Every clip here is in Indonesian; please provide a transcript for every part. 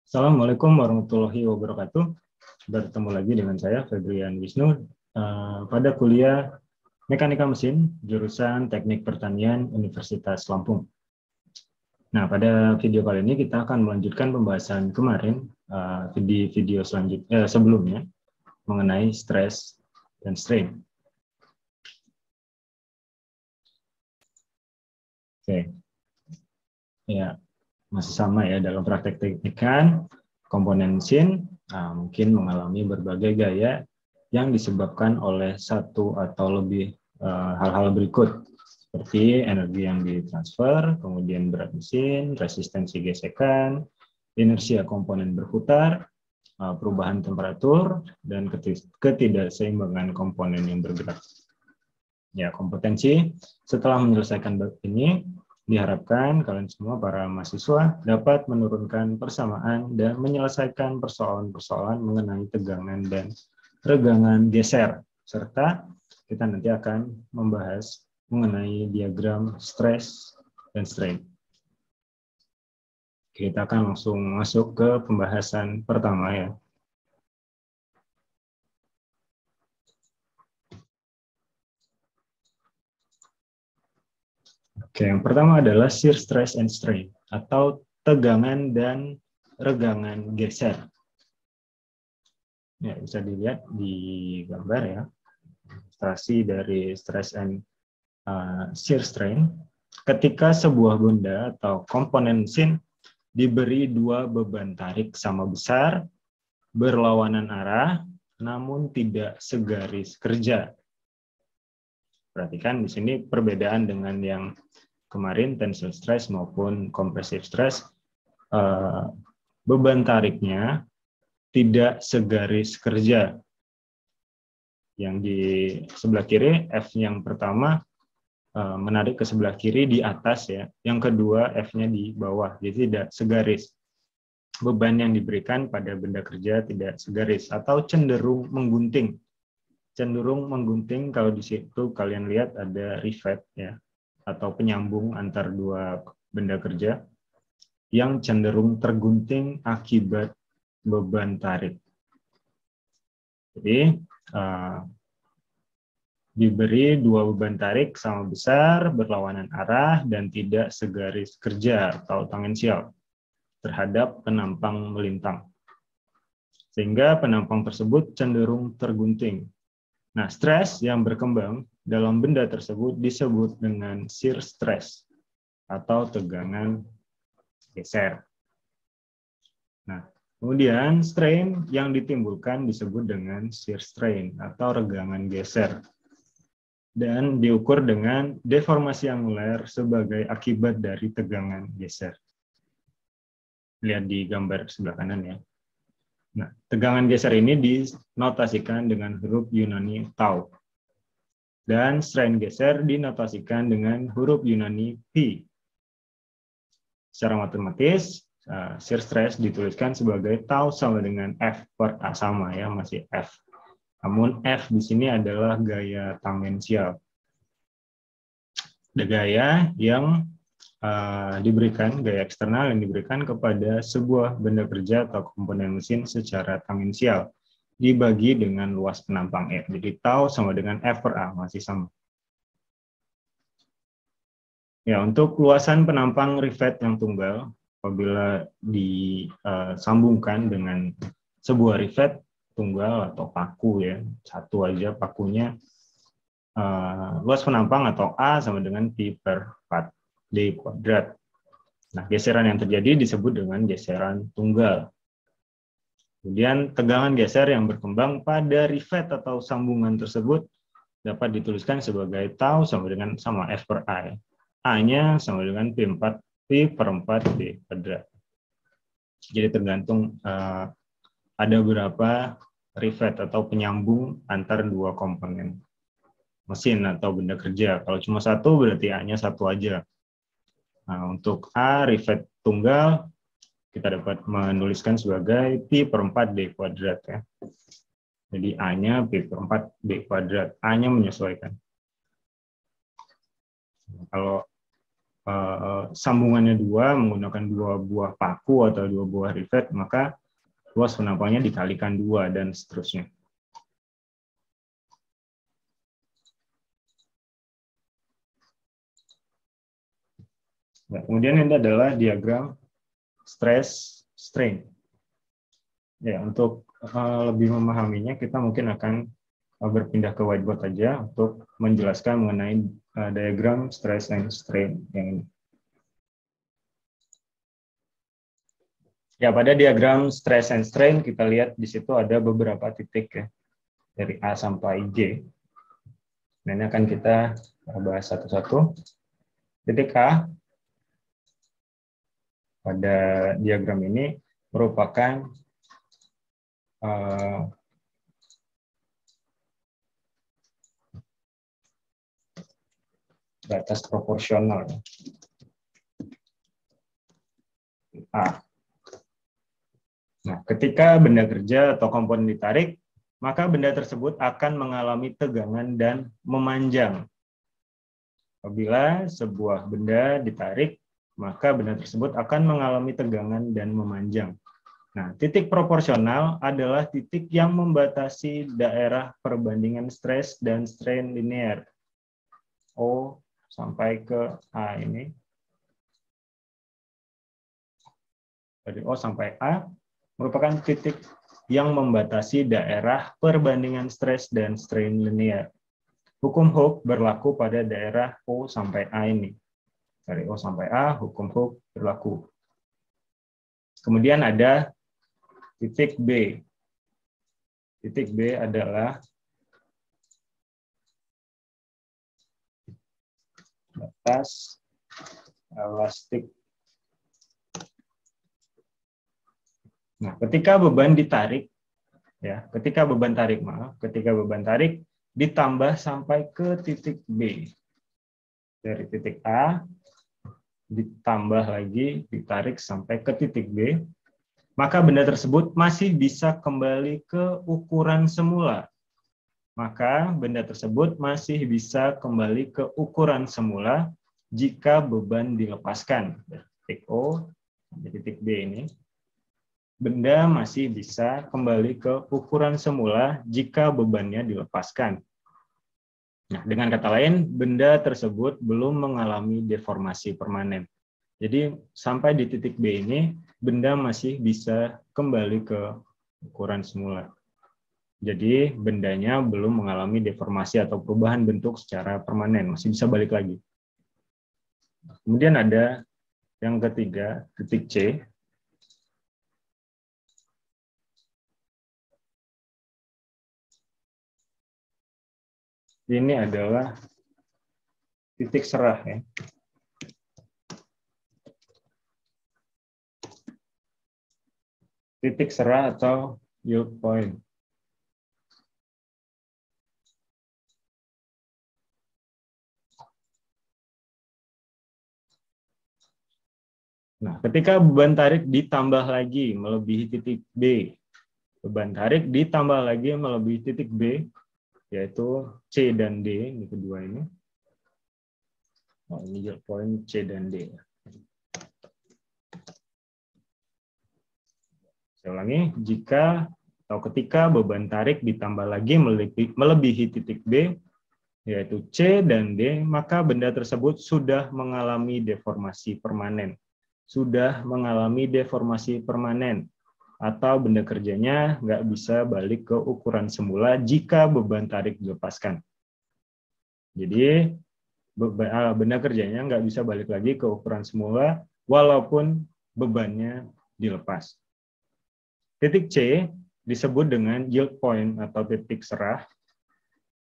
Assalamualaikum warahmatullahi wabarakatuh. Bertemu lagi dengan saya, Febrian Wisnu, pada kuliah Mekanika Mesin, jurusan Teknik Pertanian Universitas Lampung. Nah, pada video kali ini kita akan melanjutkan pembahasan kemarin di video selanjutnya sebelumnya mengenai stress dan strain. Oke, ya masih sama ya dalam praktek teknikan komponen mesin mungkin mengalami berbagai gaya yang disebabkan oleh satu atau lebih hal-hal berikut seperti energi yang ditransfer, kemudian berat mesin, resistensi gesekan, inersia komponen berputar, perubahan temperatur, dan ketidakseimbangan komponen yang bergerak. Ya, kompetensi setelah menyelesaikan bab ini, diharapkan kalian semua para mahasiswa dapat menurunkan persamaan dan menyelesaikan persoalan-persoalan mengenai tegangan dan regangan geser, serta kita nanti akan membahas mengenai diagram stress dan strain. Kita akan langsung masuk ke pembahasan pertama ya. Oke, yang pertama adalah shear stress and strain atau tegangan dan regangan geser. Ya, bisa dilihat di gambar ya. Ilustrasi dari stress and shear strain. Ketika sebuah benda atau komponen mesin diberi dua beban tarik sama besar, berlawanan arah, namun tidak segaris kerja. Perhatikan di sini perbedaan dengan yang kemarin tensile stress maupun compressive stress, beban tariknya tidak segaris kerja. Yang di sebelah kiri, F yang pertama menarik ke sebelah kiri di atas ya, yang kedua F-nya di bawah, jadi tidak segaris. Beban yang diberikan pada benda kerja tidak segaris atau cenderung menggunting. Cenderung menggunting kalau di situ kalian lihat ada rivet ya, atau penyambung antar dua benda kerja yang cenderung tergunting akibat beban tarik. Jadi diberi dua beban tarik sama besar, berlawanan arah, dan tidak segaris kerja atau tangensial terhadap penampang melintang. Sehingga penampang tersebut cenderung tergunting. Nah, stres yang berkembang dalam benda tersebut disebut dengan shear stress atau tegangan geser. Nah, kemudian strain yang ditimbulkan disebut dengan shear strain atau regangan geser. Dan diukur dengan deformasi angular sebagai akibat dari tegangan geser. Lihat di gambar sebelah kanan ya. Nah, tegangan geser ini dinotasikan dengan huruf Yunani tau. Dan strain geser dinotasikan dengan huruf Yunani P. Secara matematis, shear stress dituliskan sebagai tau sama dengan F per A sama ya, masih F. Namun F di sini adalah gaya tangensial. Ada gaya yang diberikan, gaya eksternal yang diberikan kepada sebuah benda kerja atau komponen mesin secara tangensial dibagi dengan luas penampang E. Jadi tau sama dengan F per A, masih sama. Ya, untuk luasan penampang rivet yang tunggal, apabila disambungkan dengan sebuah rivet tunggal atau paku ya, satu aja pakunya, luas penampang atau A sama dengan Pi per 4D kuadrat. Nah, geseran yang terjadi disebut dengan geseran tunggal. Kemudian tegangan geser yang berkembang pada rivet atau sambungan tersebut dapat dituliskan sebagai tau sama dengan F per A. A-nya sama dengan Pi per 4D kuadrat. Jadi tergantung ada berapa rivet atau penyambung antar dua komponen mesin atau benda kerja. Kalau cuma satu berarti A-nya satu aja. Nah, untuk A rivet tunggal kita dapat menuliskan sebagai Pi per 4D kuadrat ya. Jadi A-nya Pi per 4D kuadrat. A-nya menyesuaikan. Kalau sambungannya 2 menggunakan 2 buah paku atau 2 buah rivet, maka luas penampangnya dikalikan 2 dan seterusnya. Nah, kemudian ini adalah diagram stress strain. Ya, untuk lebih memahaminya kita mungkin akan berpindah ke whiteboard aja untuk menjelaskan mengenai diagram stress and strain yang ini. Ya, pada diagram stress and strain kita lihat di situ ada beberapa titik ya, dari A sampai J. Nah, ini akan kita bahas satu-satu. Titik A pada diagram ini merupakan batas proporsional A. Nah, ketika benda kerja atau komponen ditarik, maka benda tersebut akan mengalami tegangan dan memanjang. Apabila sebuah benda ditarik, maka benda tersebut akan mengalami tegangan dan memanjang. Nah, titik proporsional adalah titik yang membatasi daerah perbandingan stres dan strain linear. O sampai ke A ini. Dari O sampai A merupakan titik yang membatasi daerah perbandingan stres dan strain linear. Hukum Hooke berlaku pada daerah O sampai A ini. Dari O sampai A, hukum Hooke berlaku. Kemudian ada titik B. Titik B adalah batas elastik. Nah, ketika beban ditarik, ya, ketika beban tarik ditambah sampai ke titik B. Dari titik A ditambah lagi, ditarik sampai ke titik B, maka benda tersebut masih bisa kembali ke ukuran semula. Maka benda tersebut masih bisa kembali ke ukuran semula jika beban dilepaskan. Titik O sampai titik B ini. Benda masih bisa kembali ke ukuran semula jika bebannya dilepaskan. Nah, dengan kata lain, benda tersebut belum mengalami deformasi permanen. Jadi, sampai di titik B ini, benda masih bisa kembali ke ukuran semula. Jadi, bendanya belum mengalami deformasi atau perubahan bentuk secara permanen, masih bisa balik lagi. Kemudian ada yang ketiga, titik C. Ini adalah titik serah, ya. Titik serah atau yield point. Nah, ketika beban tarik ditambah lagi melebihi titik B, beban tarik ditambah lagi melebihi titik B, yaitu C dan D, ini kedua ini. Oh, ini yield point C dan D. Saya ulangi, jika atau ketika beban tarik ditambah lagi melebihi titik B, yaitu C dan D, maka benda tersebut sudah mengalami deformasi permanen. Sudah mengalami deformasi permanen. Atau benda kerjanya nggak bisa balik ke ukuran semula jika beban tarik dilepaskan. Jadi, benda kerjanya nggak bisa balik lagi ke ukuran semula walaupun bebannya dilepas. Titik C disebut dengan yield point atau titik serah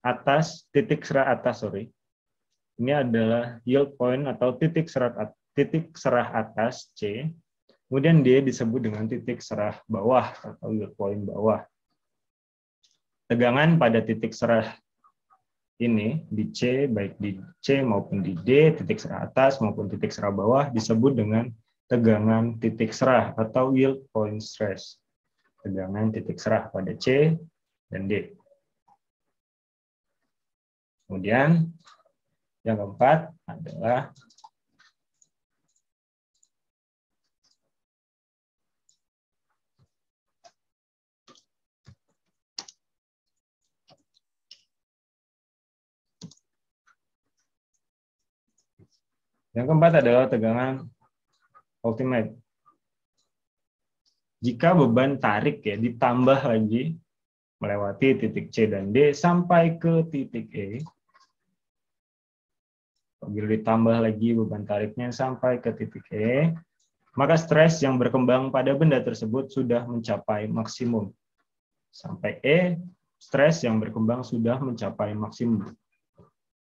atas, Ini adalah yield point atau titik serah atas C. Kemudian D disebut dengan titik serah bawah atau yield point bawah. Tegangan pada titik serah ini di C, baik di C maupun di D, titik serah atas maupun titik serah bawah disebut dengan tegangan titik serah atau yield point stress. Tegangan titik serah pada C dan D. Kemudian yang keempat adalah Yang keempat adalah tegangan ultimate. Jika beban tarik ya ditambah lagi melewati titik C dan D sampai ke titik E, apabila ditambah lagi beban tariknya sampai ke titik E, maka stres yang berkembang pada benda tersebut sudah mencapai maksimum. Sampai E, stres yang berkembang sudah mencapai maksimum.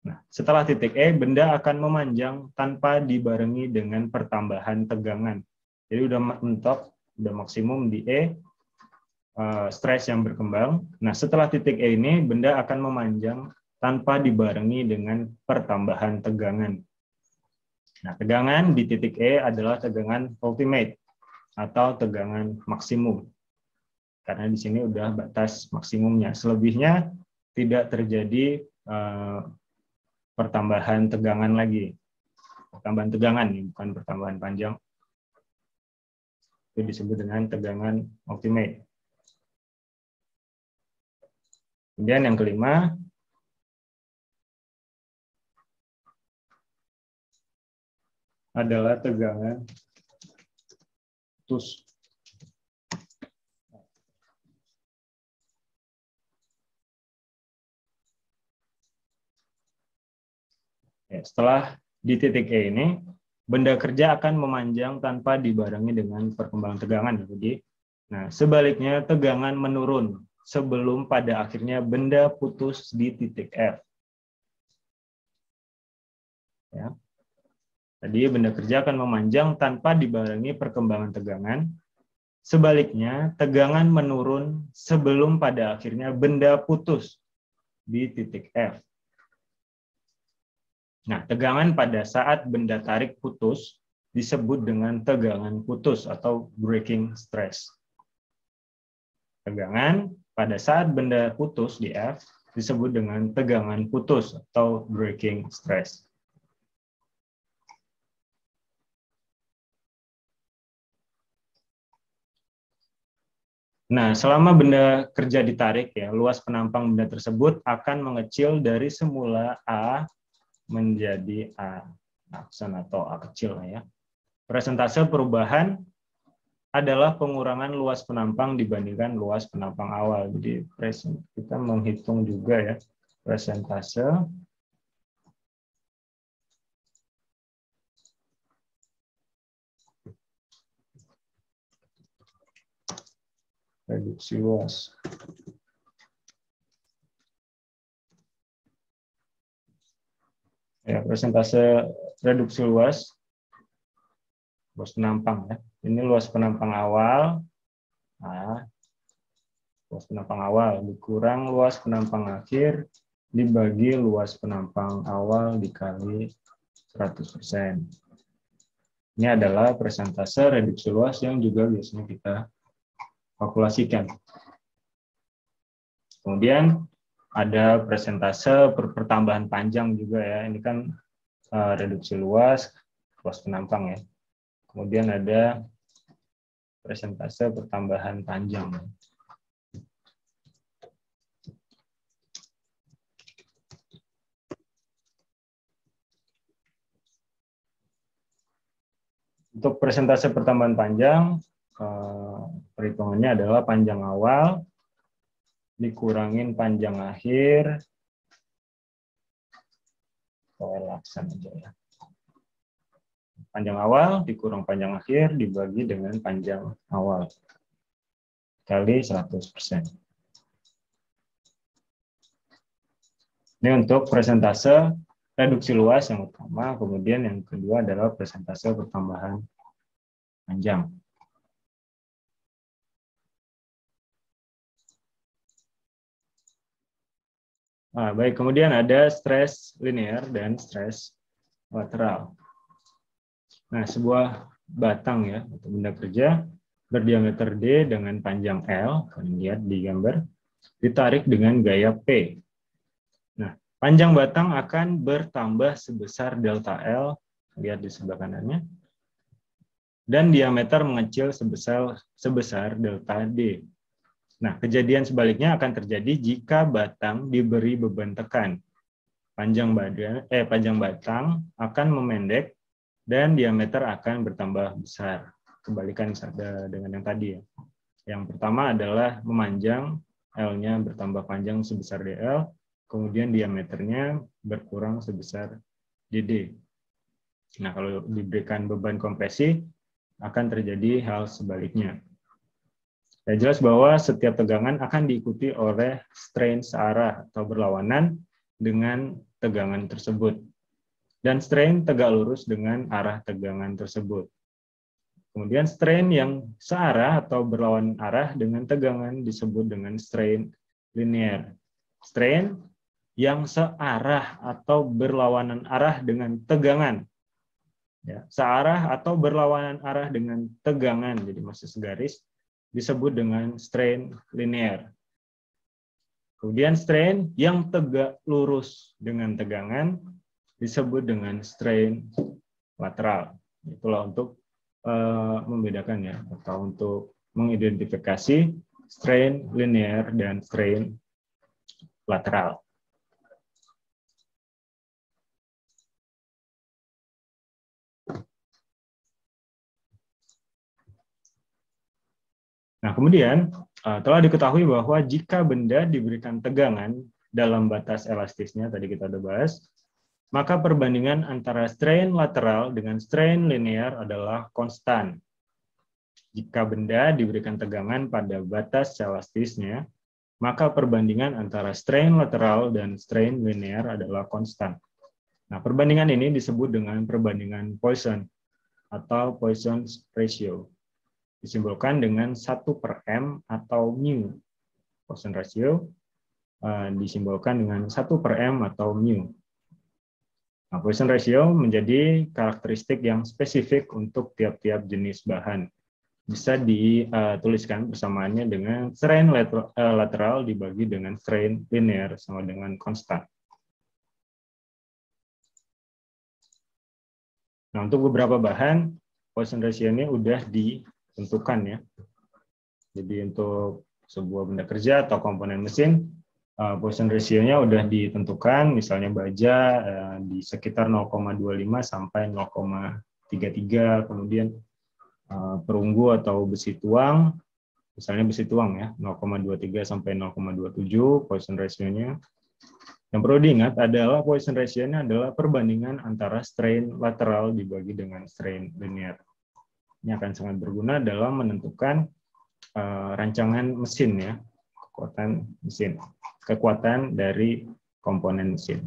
Nah, setelah titik E, benda akan memanjang tanpa dibarengi dengan pertambahan tegangan. Jadi udah mentok, udah maksimum di E, stres yang berkembang. Nah, setelah titik E ini, benda akan memanjang tanpa dibarengi dengan pertambahan tegangan. Nah, tegangan di titik E adalah tegangan ultimate atau tegangan maksimum. Karena di sini udah batas maksimumnya. Selebihnya tidak terjadi pertambahan tegangan lagi. Pertambahan tegangan, bukan pertambahan panjang. Itu disebut dengan tegangan ultimate. Kemudian yang kelima, adalah tegangan putus. Ya, setelah di titik E ini, benda kerja akan memanjang tanpa dibarengi dengan perkembangan tegangan. Jadi, nah sebaliknya tegangan menurun sebelum pada akhirnya benda putus di titik F. Ya. Tadi benda kerja akan memanjang tanpa dibarengi perkembangan tegangan. Sebaliknya, tegangan menurun sebelum pada akhirnya benda putus di titik F. Nah, tegangan pada saat benda tarik putus disebut dengan tegangan putus atau breaking stress. Tegangan pada saat benda putus di F disebut dengan tegangan putus atau breaking stress. Nah, selama benda kerja ditarik, ya, luas penampang benda tersebut akan mengecil dari semula A menjadi A aksen atau A kecil, ya. Persentase perubahan adalah pengurangan luas penampang dibandingkan luas penampang awal. Jadi kita menghitung juga ya persentase reduksi luas. Ya, persentase reduksi luas penampang, ya. Ini luas penampang awal. Nah, luas penampang awal dikurang luas penampang akhir dibagi luas penampang awal dikali 100%. Ini adalah persentase reduksi luas yang juga biasanya kita kalkulasikan. Kemudian ada persentase pertambahan panjang juga, ya. Ini kan reduksi luas penampang, ya. Kemudian ada persentase pertambahan panjang. Untuk persentase pertambahan panjang, perhitungannya adalah panjang awal dikurangin panjang akhir, laksan aja, ya. Panjang awal dikurang panjang akhir dibagi dengan panjang awal kali 100%. Ini untuk persentase reduksi luas yang utama, kemudian yang kedua adalah persentase pertambahan panjang. Nah, baik, kemudian ada stres linear dan stres lateral. Nah, sebuah batang, ya, atau benda kerja berdiameter D dengan panjang L, kalian lihat di gambar, ditarik dengan gaya P. Nah, panjang batang akan bertambah sebesar delta L, lihat di sebelah kanannya, dan diameter mengecil sebesar delta D. Nah, kejadian sebaliknya akan terjadi jika batang diberi beban tekan. Panjang batang akan memendek dan diameter akan bertambah besar. Kebalikan dengan yang tadi ya. Yang pertama adalah memanjang, L-nya bertambah panjang sebesar dl, kemudian diameternya berkurang sebesar dd. Nah, kalau diberikan beban kompresi, akan terjadi hal sebaliknya. Ya, jelas bahwa setiap tegangan akan diikuti oleh strain searah atau berlawanan dengan tegangan tersebut. Dan strain tegak lurus dengan arah tegangan tersebut. Kemudian strain yang searah atau berlawanan arah dengan tegangan disebut dengan strain linear. Strain yang searah atau berlawanan arah dengan tegangan. Ya, searah atau berlawanan arah dengan tegangan, jadi masih segaris, disebut dengan strain linear. Kemudian strain yang tegak lurus dengan tegangan disebut dengan strain lateral. Itulah untuk membedakan ya, atau untuk mengidentifikasi strain linear dan strain lateral. Nah, kemudian telah diketahui bahwa jika benda diberikan tegangan dalam batas elastisnya, tadi kita udah bahas, maka perbandingan antara strain lateral dengan strain linear adalah konstan. Jika benda diberikan tegangan pada batas elastisnya, maka perbandingan antara strain lateral dan strain linear adalah konstan. Nah, perbandingan ini disebut dengan perbandingan Poisson atau Poisson's ratio. Disimbolkan dengan 1/m atau mu. Poisson ratio disimbolkan dengan 1/m atau mu. Nah, Poisson ratio menjadi karakteristik yang spesifik untuk tiap-tiap jenis bahan. Bisa dituliskan persamaannya dengan strain lateral dibagi dengan strain linear sama dengan konstan. Nah, untuk beberapa bahan, Poisson ratio ini udah ditentukan ya. Jadi untuk sebuah benda kerja atau komponen mesin, Poisson ratio-nya udah ditentukan, misalnya baja di sekitar 0,25 sampai 0,33, kemudian perunggu atau besi tuang, misalnya besi tuang ya, 0,23 sampai 0,27 Poisson ratio-nya. Yang perlu diingat adalah Poisson ratio-nya adalah perbandingan antara strain lateral dibagi dengan strain linear. Ini akan sangat berguna dalam menentukan rancangan mesin ya, kekuatan mesin, kekuatan dari komponen mesin.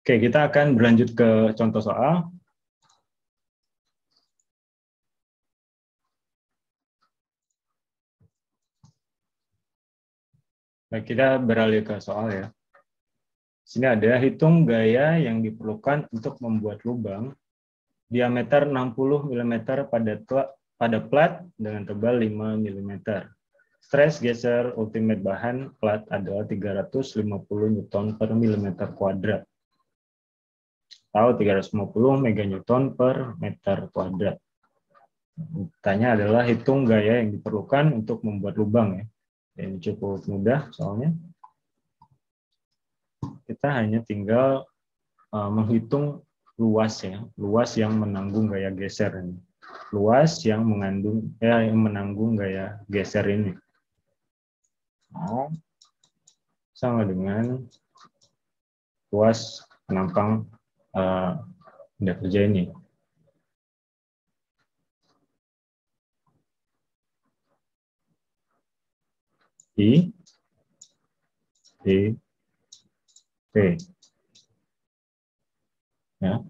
Oke, kita akan berlanjut ke contoh soal. Baik, kita beralih ke soal ya. Sini ada hitung gaya yang diperlukan untuk membuat lubang diameter 60 mm pada plat dengan tebal 5 mm. Stres geser ultimate bahan plat adalah 350 Newton per mm kuadrat atau 350 meganewton per meter kuadrat. Tanya adalah hitung gaya yang diperlukan untuk membuat lubang ya. Ini cukup mudah soalnya. Kita hanya tinggal menghitung luas ya, luas yang menanggung gaya geser ini. Luas yang menanggung gaya geser ini. Sama dengan luas penampang benda kerja ini. I D T. Ya.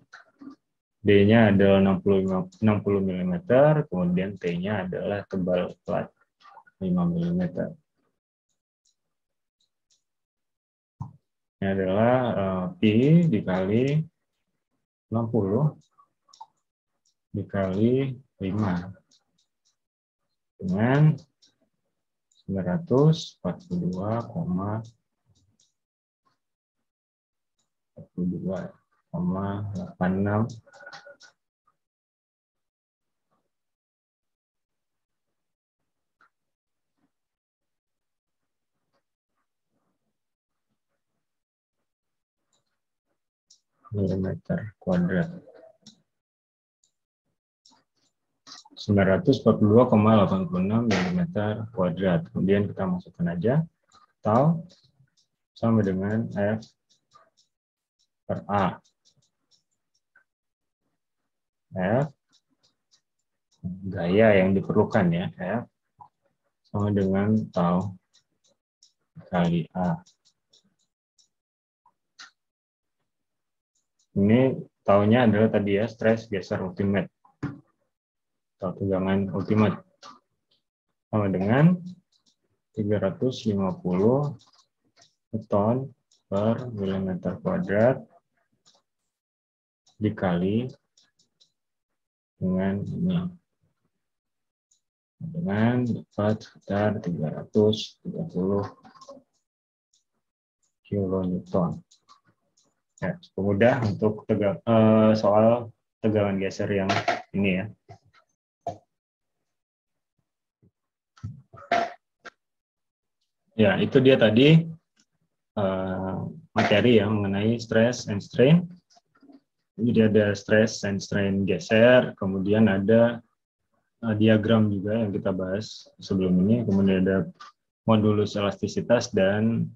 D-nya adalah 60 mm, kemudian T-nya adalah tebal plat 5 mm. Ini adalah Pi dikali 60 dikali 5 dengan 942,86. milimeter kuadrat. 942,86 milimeter kuadrat. Kemudian kita masukkan aja tau sama dengan F per A. F gaya yang diperlukan ya, F sama dengan tau kali A. Ini taunya adalah tadi ya, stress geser ultimate atau tegangan ultimate sama dengan 350 Newton per milimeter kuadrat dikali dengan ini, dengan dapat sekitar 330 kilonewton. Ya, cukup mudah untuk soal tegangan geser yang ini ya. Ya, itu dia tadi materi ya mengenai stress and strain. Jadi ada stress and strain geser, kemudian ada diagram juga yang kita bahas sebelum ini, kemudian ada modulus elastisitas dan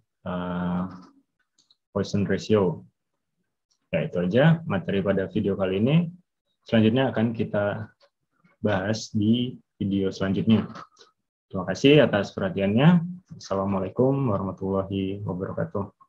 Poisson ratio. Ya, itu aja materi pada video kali ini. Selanjutnya akan kita bahas di video selanjutnya. Terima kasih atas perhatiannya. Assalamualaikum warahmatullahi wabarakatuh.